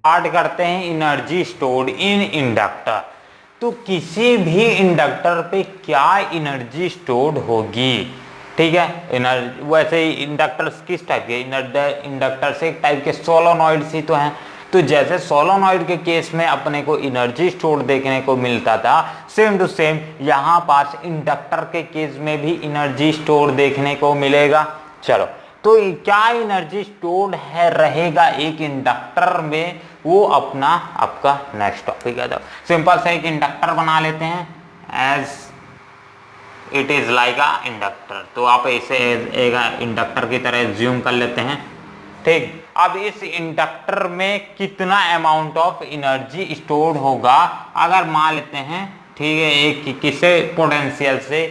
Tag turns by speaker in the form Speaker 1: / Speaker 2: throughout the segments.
Speaker 1: Start करते हैं energy stored in inductor. तो किसी भी इंडक्टर पे क्या एनर्जी स्टोर्ड होगी, ठीक है। एनर्जी वैसे ही इंडक्टर्स किस टाइप के, इंडक्टर्स एक टाइप के सोलोनॉइड्स ही तो हैं। तो जैसे सोलोनॉइड के केस में अपने को एनर्जी स्टोर देखने को मिलता था, सेम टू सेम यहाँ पास इंडक्टर के केस में भी एनर्जी स्टोर देखने को मिलेगा। चलो, तो क्या एनर्जी स्टोर्ड है रहेगा एक इंडक्टर में, वो अपना आपका नेक्स्ट टॉपिक है। सिंपल से एक इंडक्टर बना लेते हैं, as it is like a inductor. तो आप इसे एक इंडक्टर की तरह एज्यूम कर लेते हैं, ठीक। अब इस इंडक्टर में कितना अमाउंट ऑफ एनर्जी स्टोर्ड होगा, अगर मान लेते हैं, ठीक है, एक किसे पोटेंशियल से,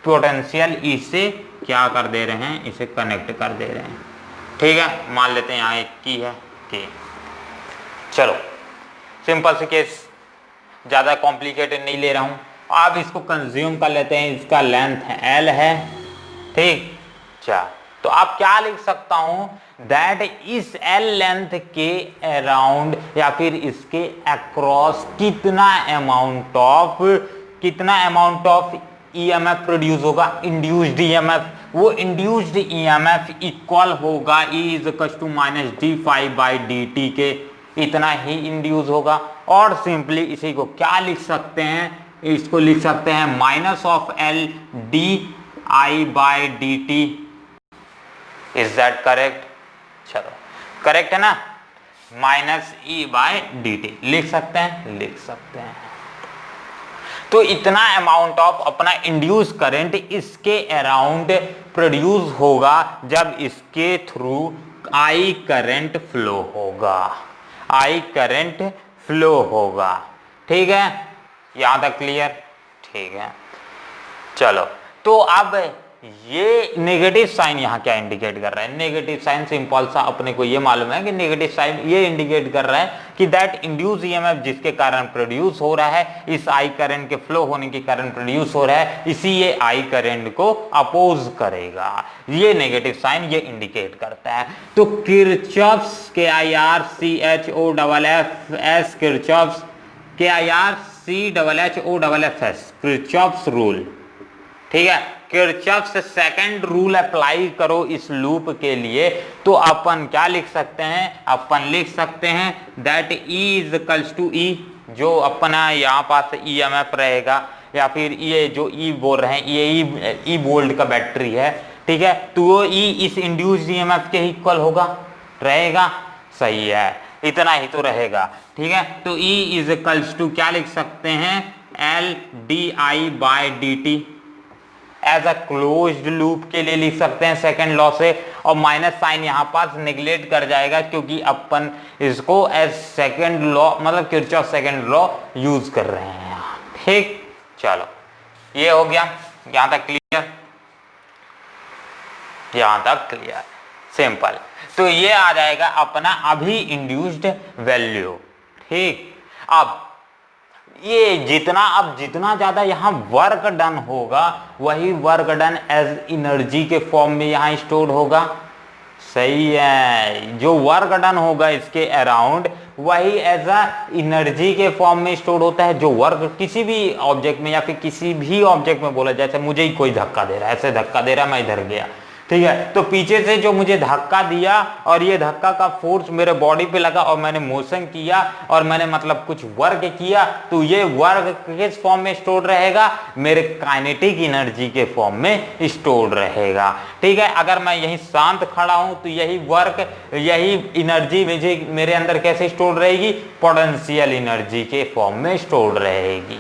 Speaker 1: पोटेंशियल ई से क्या कर दे रहे हैं, इसे कनेक्ट कर दे रहे हैं, ठीक है। मान लेते हैं यहाँ एक की है की। चलो सिंपल से केस, ज्यादा कॉम्प्लिकेटेड नहीं ले रहा हूं। आप इसको कंज्यूम कर लेते हैं, इसका लेंथ एल है, ठीक। अच्छा, तो आप क्या लिख सकता हूं, दैट इस एल लेंथ के अराउंड या फिर इसके अक्रॉस कितना अमाउंट ऑफ ईएमएफ प्रोड्यूस होगा, इंड्यूस्ड ईएमएफ। वो इंड्यूस्ड ईएमएफ इक्वल होगा E is equal to minus dy/dt के, इतना ही इंड्यूस होगा। और सिंपली इसी को क्या लिख सकते हैं, इसको लिख सकते हैं minus of L di/dt। Is that correct? चलो करेक्ट है ना, माइनस E/dt लिख सकते हैं, लिख सकते हैं। तो इतना अमाउंट ऑफ अपना इंड्यूस करंट इसके अराउंड प्रोड्यूस होगा जब इसके थ्रू आई करंट फ्लो होगा, आई करंट फ्लो होगा, ठीक है। यहां तक क्लियर? ठीक है। चलो, तो अब ये नेगेटिव साइन यहाँ क्या इंडिकेट कर रहा है, नेगेटिव साइन सिंपल सा अपने को ये मालूम है कि नेगेटिव साइन ये इंडिकेट कर रहा है कि दैट इंड्यूस ईएमएफ जिसके कारण प्रोड्यूस हो रहा है, इस आई करंट के फ्लो होने के कारण प्रोड्यूस हो रहा है, इसी ये आई करंट को अपोज करेगा। ये नेगेटिव साइन ये इंडिकेट करता है। तो Kirchhoff's KIRCHOFFS Kirchhoff's KIRCHOFFS Kirchhoff's rule, ठीक है। किरचॉफ्स सेकंड रूल अप्लाई करो इस लूप के लिए, तो अपन क्या लिख सकते हैं, अपन लिख सकते हैं that E is equals to E, जो अपना यहाँ पास ईएमएफ रहेगा, या फिर ये जो E बोल रहे हैं ये E वोल्ट का बैटरी है, ठीक है। तो वो E इस इंड्यूस्ड ईएमएफ के इक्वल होगा, रहेगा, सही है, इतना ही तो रहेगा, ठीक है। तो E इज इक्वल्स टू क्या लिख सकते हैं, L di/dt as a closed loop के लिए लिख सकते हैं सेकंड लॉ से, और माइनस साइन यहां पास नेग्लेक्ट कर जाएगा क्योंकि अपन इसको एज सेकंड लॉ मतलब किरचॉफ सेकंड लॉ यूज कर रहे हैं, ठीक। चलो ये हो गया, यहां तक क्लियर, यहां तक क्लियर, सिंपल। तो ये आ जाएगा अपना अभी इंड्यूस्ड वैल्यू, ठीक। अब ये जितना ज्यादा यहाँ वर्क डन होगा वही वर्क डन एज एनर्जी के फॉर्म में यहाँ स्टोर होगा, सही है। जो वर्क डन होगा इसके अराउंड वही एज अ एनर्जी के फॉर्म में स्टोर होता है। जो वर्क किसी भी ऑब्जेक्ट में या फिर किसी भी ऑब्जेक्ट में बोला, जैसे मुझे ही कोई धक्का दे रहा है, ऐसे धक्का दे रहा है, मैं इधर गया, ठीक है। तो पीछे से जो मुझे धक्का दिया और ये धक्का का फोर्स मेरे बॉडी पे लगा और मैंने मोशन किया और मैंने मतलब कुछ वर्क किया, तो ये वर्क किस फॉर्म में स्टोर रहेगा, मेरे काइनेटिक एनर्जी के फॉर्म में स्टोर रहेगा, ठीक है। अगर मैं यहीं शांत खड़ा हूं तो यही वर्क, यही एनर्जी मुझे मेरे अंदर कैसे स्टोर रहेगी, पोटेंशियल एनर्जी के फॉर्म में स्टोर रहेगी।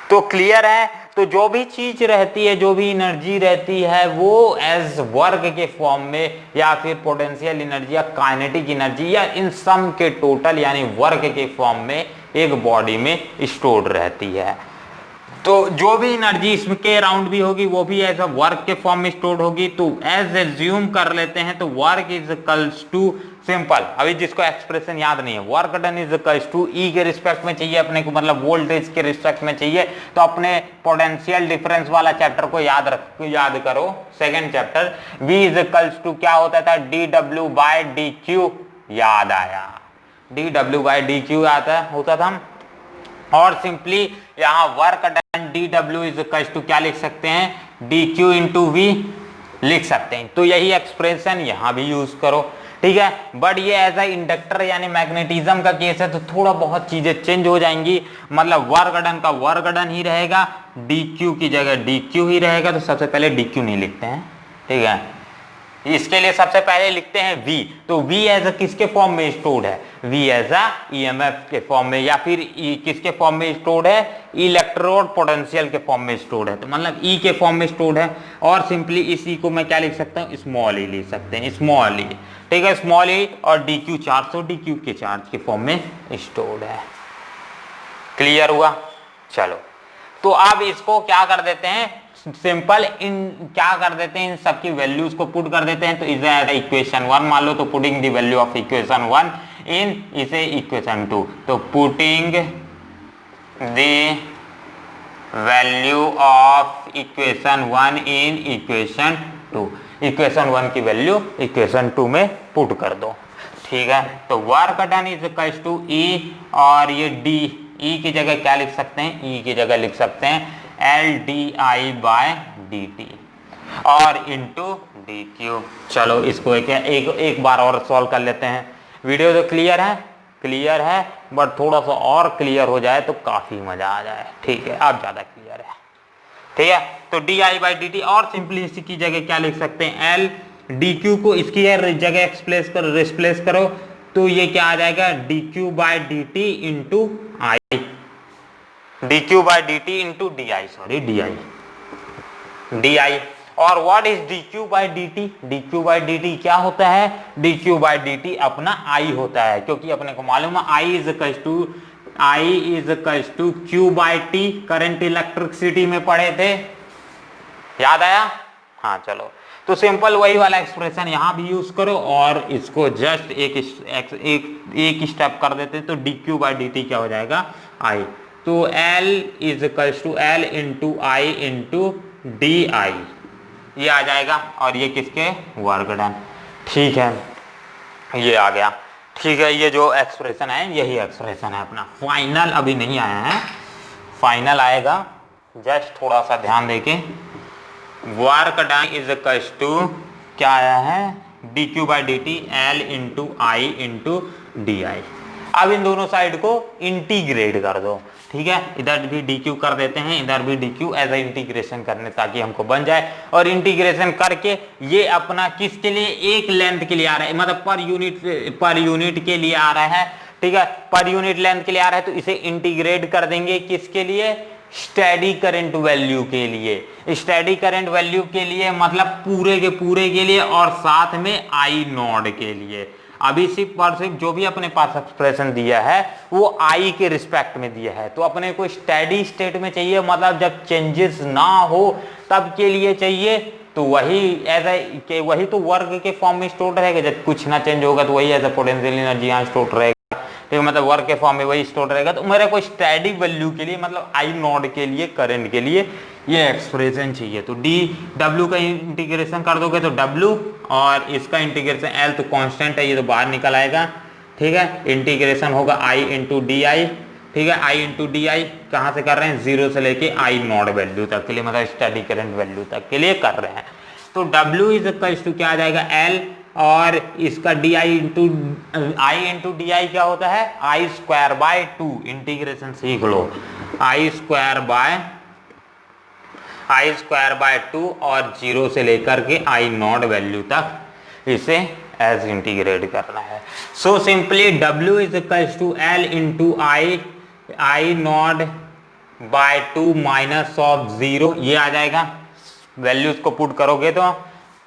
Speaker 1: तो क्लियर है। तो जो भी चीज रहती है, जो भी एनर्जी रहती है, वो एज वर्क के फॉर्म में या फिर पोटेंशियल एनर्जी या काइनेटिक एनर्जी या इन सम के टोटल यानी वर्क के फॉर्म में एक बॉडी में स्टोर्ड रहती है। तो जो भी एनर्जी इसके अराउंड भी होगी वो भी एज अ वर्क के फॉर्म में स्टोर्ड होगी। तो एज एज्यूम कर लेते हैं, तो work is equals to simple, अभी जिसको एक्सप्रेशन याद नहीं है, work done is equals to E के रिस्पेक्ट में चाहिए अपने को, मतलब वोल्टेज के रिस्पेक्ट में चाहिए, तो अपने पोटेंशियल डिफरेंस वाला चैप्टर को याद करो, second chapter. V is equals to क्या होता था, dW/dQ, याद आया, dw/dq आता है होता था। और सिंपली यहाँ work done dw is equal to क्या लिख सकते हैं, dq इंटू v लिख सकते हैं। तो यही एक्सप्रेशन यहाँ भी यूज करो, ठीक है। बट ये एज ए इंडक्टर यानी मैग्नेटिज्म का केस है तो थोड़ा बहुत चीजें चेंज हो जाएंगी, मतलब वर्क डन का वर्क डन ही रहेगा, dq की जगह dq ही रहेगा। तो सबसे पहले dq नहीं लिखते हैं, ठीक है, इसके लिए सबसे पहले लिखते हैं v। तो v एज किसके फॉर्म में स्टोर्ड है, v एज EMF के फॉर्म में, या फिर किसके फॉर्म में स्टोर्ड है, इलेक्ट्रोड पोटेंशियल के फॉर्म में स्टोर्ड है, तो मतलब E के फॉर्म में स्टोर्ड है। और सिंपली इस E को मैं क्या लिख सकता हूँ, स्मॉल e लिख सकते हैं, स्मॉल e, ठीक है, स्मॉल e। और dq 400 dq के चार्ज के फॉर्म में स्टोर्ड है। क्लियर हुआ? चलो तो अब इसको क्या कर देते हैं, सिंपल इन क्या कर देते हैं, इन सबकी वैल्यूज को पुट कर देते हैं। तो इज इक्वेशन 1 मान लो, तो putting the value of equation 1 इन इसे इक्वेशन 2, तो putting the value of equation 1 in equation 2, equation 1 की वैल्यू इक्वेशन 2 में पुट कर दो, ठीक है। तो work done is equal to E, और ये D, E की जगह क्या लिख सकते हैं, E की जगह लिख सकते हैं LDI/dt और इंटू dq। चलो इसको एक बार और सॉल्व कर लेते हैं। वीडियो तो क्लियर है, बट थोड़ा सा और क्लियर हो जाए तो काफी मजा आ जाए, ठीक है, अब ज्यादा क्लियर है, ठीक है। तो di/dt, और सिंपली इसी की जगह क्या लिख सकते हैं, L dq को इसकी जगह रिप्लेस करो, तो ये क्या आ जाएगा, dq/dt into I, dq/dt into di। और व्हाट इज dq/dt, dq/dt क्या होता है, dq/dt अपना I होता है, क्योंकि अपने को मालूम है I is equal to q/t, current electricity में पढ़े थे, याद आया? हाँ चलो, तो सिंपल वही वाला एक्सप्रेशन यहाँ भी यूज करो, और इसको जस्ट एक स्टेप कर देते हैं। तो dq/dt क्या हो जाएगा, I, तो L is equal to L into I into DI, ये आ जाएगा। और ये किसके, वर्क डन, ठीक है, ये आ गया, ठीक है। ये जो एक्सप्रेशन है यही एक्सप्रेशन है अपना। फाइनल अभी नहीं आया है, फाइनल आएगा, जस्ट थोड़ा सा ध्यान देके। Work done is equal to क्या आया है, dq/dt L into I into DI। अब इन दोनों साइड को इंटीग्रेट कर दो, ठीक है, इधर भी dq कर देते हैं, इधर भी dq एज ए इंटीग्रेशन करने, ताकि हमको बन जाए। और इंटीग्रेशन करके ये अपना किसके लिए, एक लेंथ के लिए आ रहा है, मतलब पर यूनिट के लिए आ रहा है, ठीक है, पर यूनिट लेंथ के लिए आ रहा है। तो इसे इंटीग्रेट कर देंगे किसके लिए, स्टेडी करंट वैल्यू के लिए। स्टेडी करंट वैल्यू के लिए मतलब पूरे के लिए, और साथ में I नॉट के लिए। अभी सिर्फ जो भी अपने पास एक्सप्रेशन दिया है वो I के रिस्पेक्ट में दिया है, तो अपने को स्टेडी स्टेट में चाहिए, मतलब जब चेंजेस ना हो तब के लिए चाहिए। तो वही तो वर्क के फॉर्म में स्टोर रहेगा, जब कुछ ना चेंज होगा तो वही एज ए पोटेंशियल एनर्जी यहाँ स्टोर रहेगा, ठीक है, मतलब वर्क के फॉर्म में वही स्टोर रहेगा। तो मेरे को स्टेडी वैल्यू के लिए, मतलब I नॉट के लिए, करंट के लिए ये एक्सप्रेशन चाहिए। तो dw का इंटीग्रेशन कर दोगे तो w, और इसका इंटीग्रेशन L तो कांस्टेंट है, ये तो बाहर निकल आएगा, ठीक है। इंटीग्रेशन होगा I इंटू DI, ठीक है, I इंटू DI कहाँ से कर रहे हैं, 0 से लेके I नॉट वैल्यू तक के लिए, मतलब स्टेडी करंट वैल्यू तक के लिए कर रहे हैं। तो w इज इक्वल टू क्या आ जाएगा, L, और इसका I इंटू DI क्या होता है, I²/2, इंटीग्रेशन सीख लो, I²/2 और 0 से लेकर के I नॉट वैल्यू तक इसे एज इंटीग्रेट करना है। So simply W is equal to L into I naught by 2 minus of 0, ये आ जाएगा। वैल्यूज को पुट करोगे तो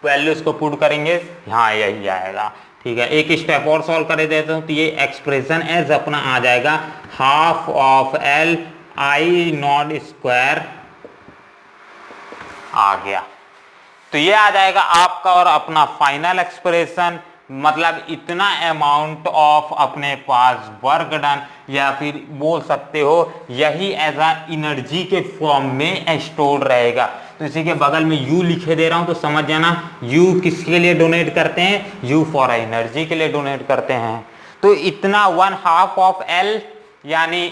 Speaker 1: वैल्यूज को पुट करेंगे, हाँ यही आएगा, ठीक है। एक स्टेप और सॉल्व कर देता हूँ, तो ये एक्सप्रेशन एज अपना आ जाएगा half of L I naught square आ गया। तो ये आ जाएगा आपका और अपना फाइनल एक्सप्रेशन, मतलब इतना अमाउंट ऑफ अपने पास वर्क डन, या फिर बोल सकते हो यही एज अ एनर्जी के फॉर्म में स्टोर रहेगा। तो इसी के बगल में U लिखे दे रहा हूं, तो समझ जाना U किसके लिए डोनेट करते हैं, U फॉर एनर्जी के लिए डोनेट करते हैं। तो इतना 1/2 ऑफ L यानी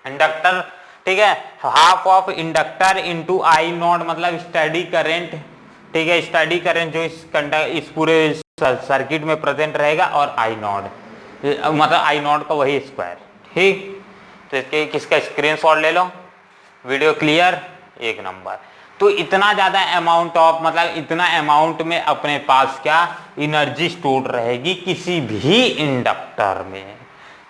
Speaker 1: इंडक्टर, ठीक है, half of inductor into I not मतलब स्टडी करेंट, ठीक है, स्टडी करेंट जो इस पूरे सर्किट में प्रेजेंट रहेगा, और आई नॉट मतलब आई नॉट का वही स्क्वायर। ठीक, तो इसके किसका स्क्रीनशॉट ले लो, वीडियो क्लियर, एक नंबर। तो इतना ज्यादा अमाउंट ऑफ मतलब इतना अमाउंट में अपने पास क्या एनर्जी स्टोर रहेगी किसी भी इंडक्टर में।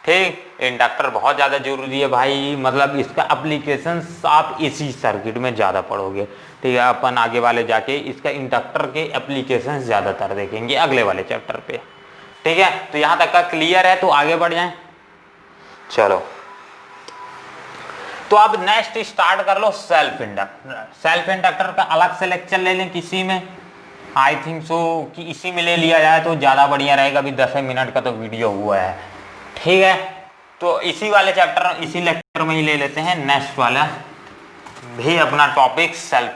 Speaker 1: ठीक, इंडक्टर बहुत ज्यादा जरूरी है भाई, मतलब इसका एप्लीकेशन आप इसी सर्किट में ज्यादा पढ़ोगे। ठीक है, अपन आगे वाले जाके इसका इंडक्टर के एप्लीकेशन ज्यादातर देखेंगे अगले वाले चैप्टर पे। ठीक है, तो यहां तक का क्लियर है, तो आगे बढ़ जाएं। चलो, तो अब नेक्स्ट स्टार्ट कर low self inductor. Self inductor का अलग से लेक्चर ले लें किसी में, आई थिंक सो कि इसी में ले लिया जाए तो ज्यादा बढ़िया रहेगा, अभी 10 मिनट का तो वीडियो हुआ है। ठीक है, तो इसी वाले चैप्टर इसी लेक्चर में ही ले लेते हैं नेक्स्ट वाला भी अपना टॉपिक सेल्फ